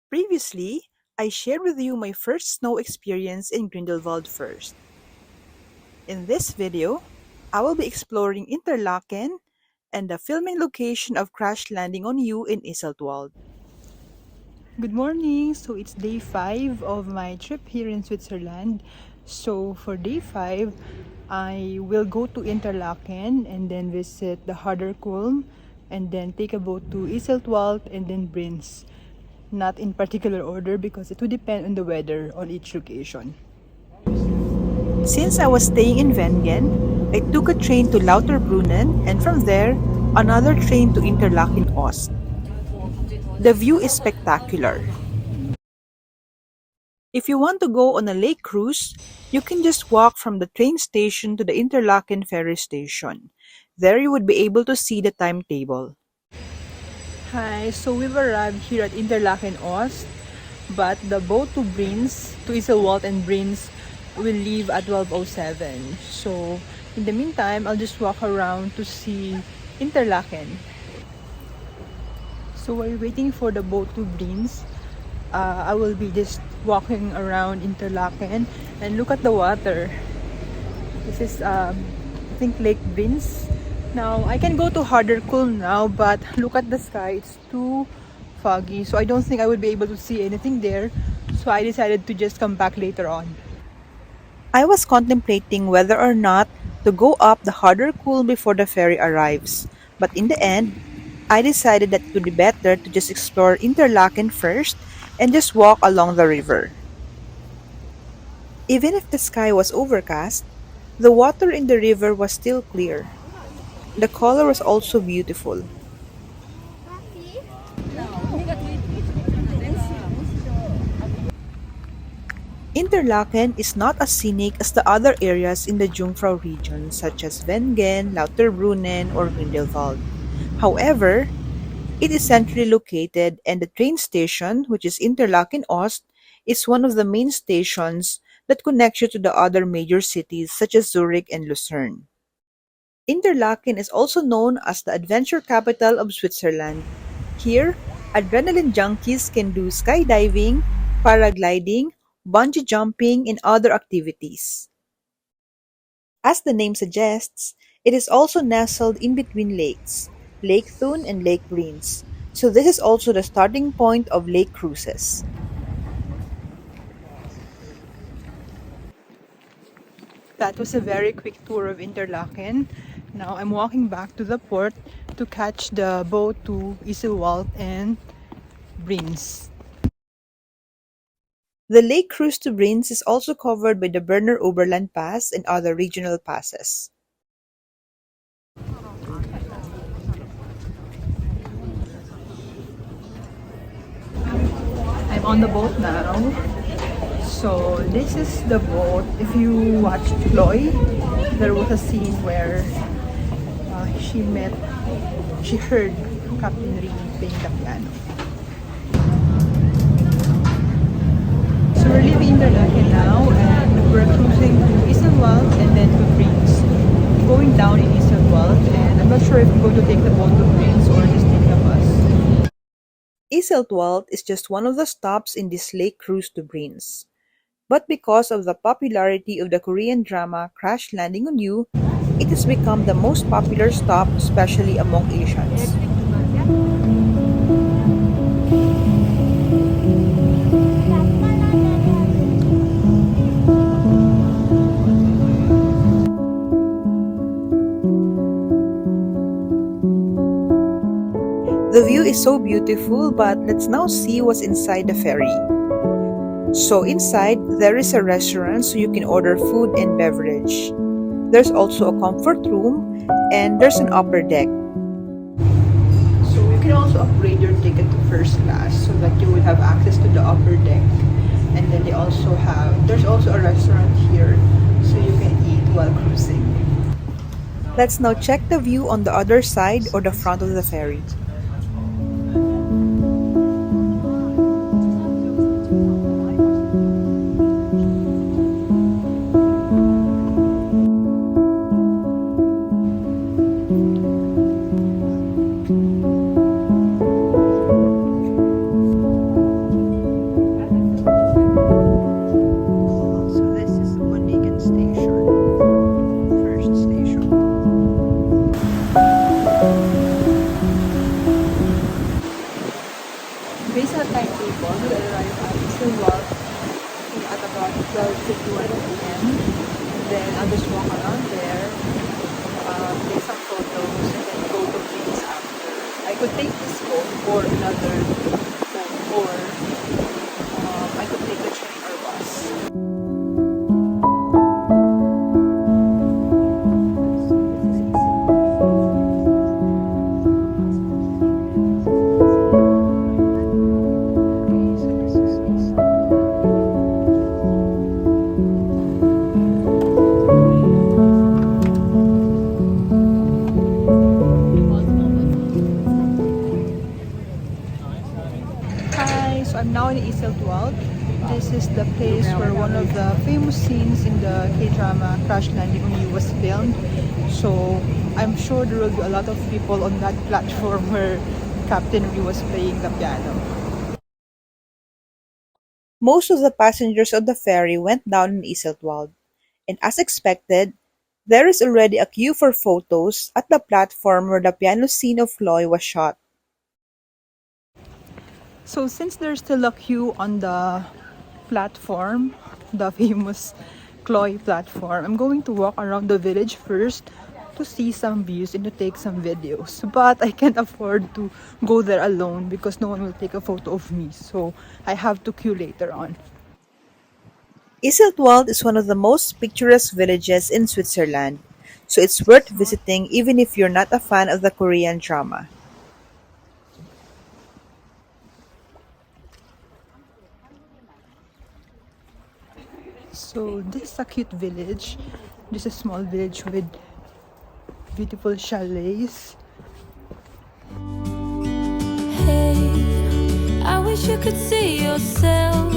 Previously, I shared with you my first snow experience in Grindelwald first. In this video, I will be exploring Interlaken and the filming location of Crash Landing on You in Iseltwald. Good morning! So it's day 5 of my trip here in Switzerland. So for day 5, I will go to Interlaken and then visit the Harder Kulm and then take a boat to Iseltwald and then Brienz. Not in particular order because it would depend on the weather on each location. Since I was staying in Wengen, I took a train to Lauterbrunnen and from there, another train to Interlaken Ost. The view is spectacular. If you want to go on a lake cruise, you can just walk from the train station to the Interlaken ferry station. There you would be able to see the timetable. Hi, so we've arrived here at Interlaken Ost, but the boat to Brienz, to Iseltwald and Brienz will leave at 12:07. So in the meantime, I'll just walk around to see Interlaken. So while waiting for the boat to Brienz, I will be just walking around Interlaken and look at the water. This is I think Lake Brienz. Now I can go to Harder Kulm now, but look at the sky, it's too foggy, so I don't think I would be able to see anything there. So I decided to just come back later on. I was contemplating whether or not to go up the Harder Kulm before the ferry arrives, but in the end, I decided that it would be better to just explore Interlaken first and just walk along the river. Even if the sky was overcast, the water in the river was still clear. The color was also beautiful. Interlaken is not as scenic as the other areas in the Jungfrau region such as Wengen, Lauterbrunnen, or Grindelwald. However, it is centrally located and the train station, which is Interlaken Ost, is one of the main stations that connects you to the other major cities such as Zurich and Lucerne. Interlaken is also known as the adventure capital of Switzerland. Here, adrenaline junkies can do skydiving, paragliding, bungee jumping, and other activities. As the name suggests, it is also nestled in between lakes, Lake Thun and Lake Brienz, so this is also the starting point of lake cruises. That was a very quick tour of Interlaken. Now I'm walking back to the port to catch the boat to Iseltwald and Brienz. The lake cruise to Brienz is also covered by the Berner Oberland Pass and other regional passes. I'm on the boat now. So this is the boat. If you watched CLOY, there was a scene where she heard Captain Rini playing the piano. So we're leaving Interlaken now and we're cruising to Iseltwald and then to Brienz. Going down in Iseltwald and I'm not sure if we're going to take the boat to Brienz or just take the bus. Iseltwald is just one of the stops in this lake cruise to Brienz. But because of the popularity of the Korean drama Crash Landing on You, it has become the most popular stop, especially among Asians. The view is so beautiful, but let's now see what's inside the ferry. So inside, there is a restaurant so you can order food and beverage. There's also a comfort room and there's an upper deck. So you can also upgrade your ticket to first class so that you will have access to the upper deck. And then there's also a restaurant here so you can eat while cruising. Let's now check the view on the other side or the front of the ferry. This is a timetable. We arrive at Iseltwald at about 12:51 p.m. And then I'll just walk around there, take some photos, and then go to Brienz after. I could take this boat or another boat, or I could take the train or bus. Hi, so I'm now in Iseltwald. This is the place where one of the famous scenes in the K-drama Crash Landing on You was filmed. So I'm sure there will be a lot of people on that platform where Captain Ryu was playing the piano. Most of the passengers on the ferry went down in Iseltwald, and as expected, there is already a queue for photos at the platform where the piano scene of CLOY was shot. So since there's still a queue on the platform, the famous CLOY platform, I'm going to walk around the village first to see some views and to take some videos. But I can't afford to go there alone because no one will take a photo of me. So I have to queue later on. Iseltwald is one of the most picturesque villages in Switzerland, so it's worth visiting even if you're not a fan of the Korean drama. So this is a cute village. This is a small village with beautiful chalets. Hey, I wish you could see yourself.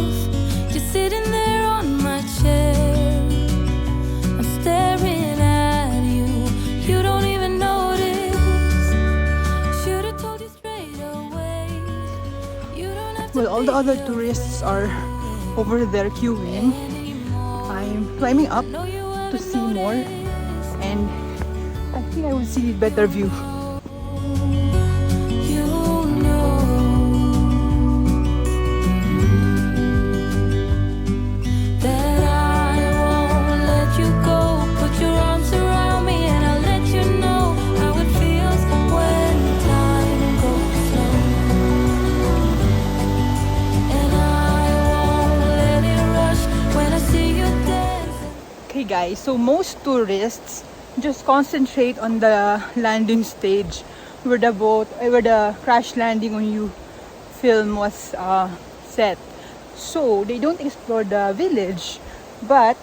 You're sitting there on my chair. I'm staring at you. You don't even notice. Should've told you straight away. You don't have to. Well, all the other tourists are over there queuing. I'm climbing up to see more, and I think I will see a better view. You know that I won't let you go. Put your arms around me and I'll let you know how it feels when time goes slow. And I won't let it rush when I see you dance. Okay guys, so most tourists just concentrate on the landing stage where the crash landing on You film was set. So they don't explore the village, but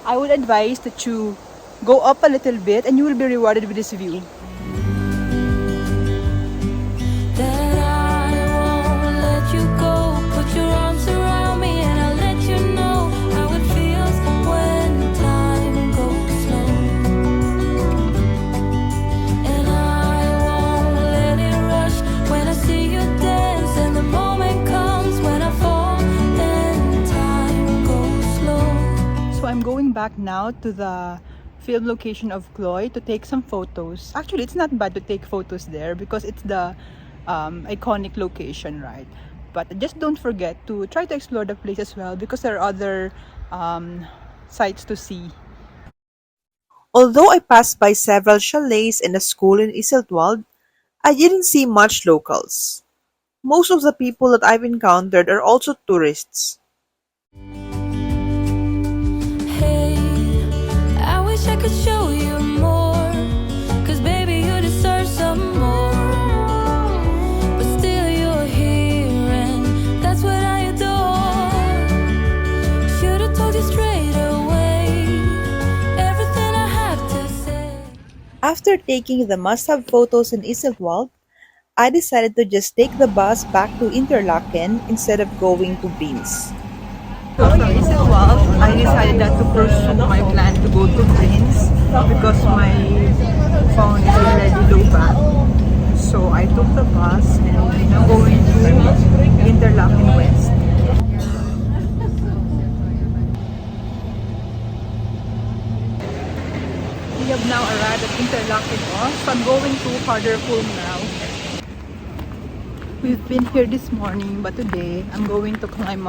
I would advise that you go up a little bit and you will be rewarded with this view. That I won't let you go. Put your arms around me and I'll let you know how it feels when time goes slow. And I won't let it rush when I see you dance. And the moment comes when I fall and time goes slow. So I'm going back now to the film location of CLOY to take some photos. Actually, it's not bad to take photos there because it's the iconic location, right? But just don't forget to try to explore the place as well because there are other sites to see. Although I passed by several chalets and a school in Iseltwald, I didn't see much locals. Most of the people that I've encountered are also tourists. Hey, I wish I could show you more. 'Cause baby, you deserve some more. But still you're here and that's what I adore. Should've told you straight away everything I have to say. After taking the must-have photos in Iseltwald, I decided to just take the bus back to Interlaken instead of going to Brienz. So from Iseltwald, I decided not to pursue my plan to go to Brienz because my phone is already low bat. So I took the bus and I'm now going to Interlaken West. We have now arrived at Interlaken Off, so I'm going to Harder Kulm now. We've been here this morning, but today I'm going to ride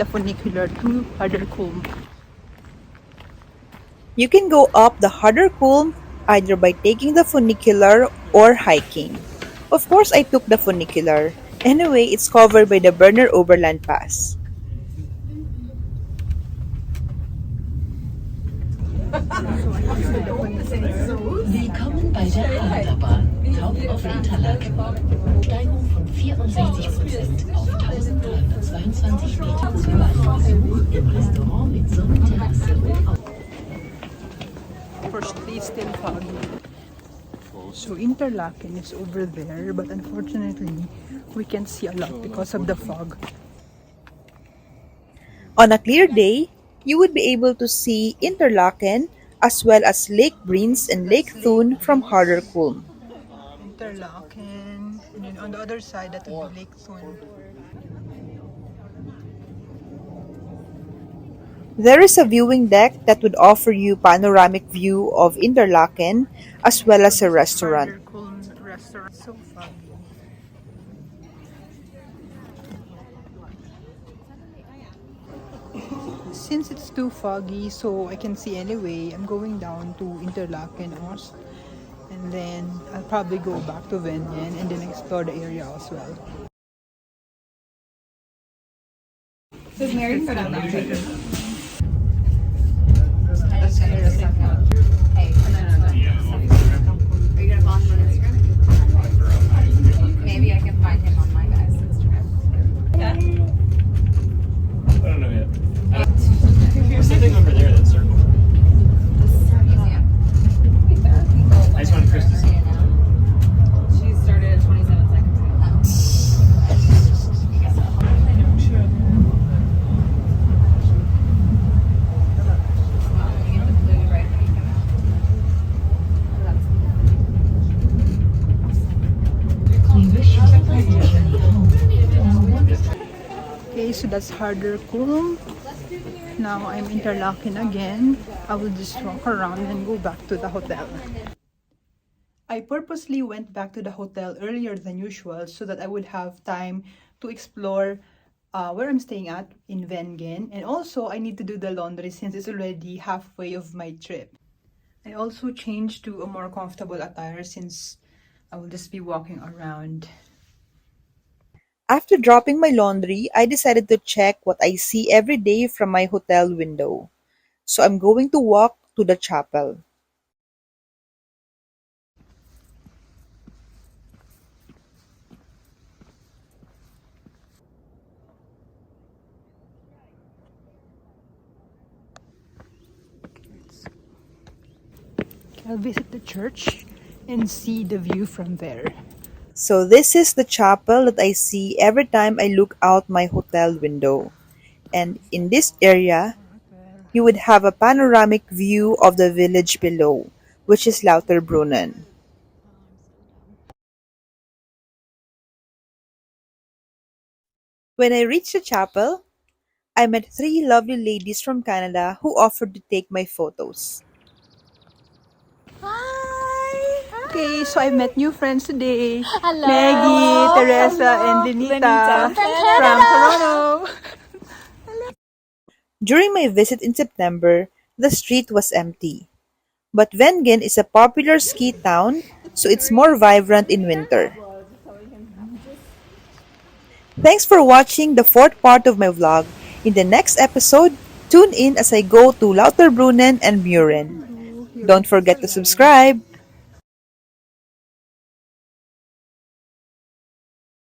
the funicular to Harder Kulm. You can go up the Harder Kulm either by taking the funicular or hiking. Of course, I took the funicular. Anyway, it's covered by the Berner Oberland Pass. Willkommen bei der Achterbahn Top of Interlaken. Steigung von 64% auf 1322 Meter. Besuch im Restaurant mit Sonnenterrasse und Firstly, still foggy. So Interlaken is over there, but unfortunately, we can't see a lot because of the fog. On a clear day, you would be able to see Interlaken as well as Lake Brienz and Lake Thun from Harder Kulm. Interlaken, and then on the other side, that would be Lake Thun. There is a viewing deck that would offer you panoramic view of Interlaken as well as a restaurant. Harder Kulm restaurant, so foggy. Since it's too foggy, so I can see anyway, I'm going down to Interlaken Ost, and then I'll probably go back to Wengen and then explore the area as well. Who's married for that long? Hey, are you gonna follow him on Instagram? Maybe I can find him on my guy's Instagram. I don't know yet. There's something over there that's circle. Museum. I just wanted Chris to see. She started at 27 seconds ago. You get the blue right when you come out. we wish you a pleasant journey home. Okay, so that's Harder Kulm. Now I'm Interlaken again. I will just walk around and go back to the hotel. I purposely went back to the hotel earlier than usual so that I would have time to explore where I'm staying at in Wengen. And also, I need to do the laundry since it's already halfway of my trip. I also changed to a more comfortable attire since I will just be walking around. After dropping my laundry, I decided to check what I see every day from my hotel window. So I'm going to walk to the chapel. I'll visit the church and see the view from there. So this is the chapel that I see every time I look out my hotel window. And in this area, you would have a panoramic view of the village below, which is Lauterbrunnen. When I reached the chapel, I met three lovely ladies from Canada who offered to take my photos. Okay, so I met new friends today. Hello. Maggie, Teresa, and Lenita from Toronto. During my visit in September, the street was empty. But Wengen is a popular ski town, so it's more vibrant in winter. Thanks for watching the fourth part of my vlog. In the next episode, tune in as I go to Lauterbrunnen and Buren. Don't forget to subscribe.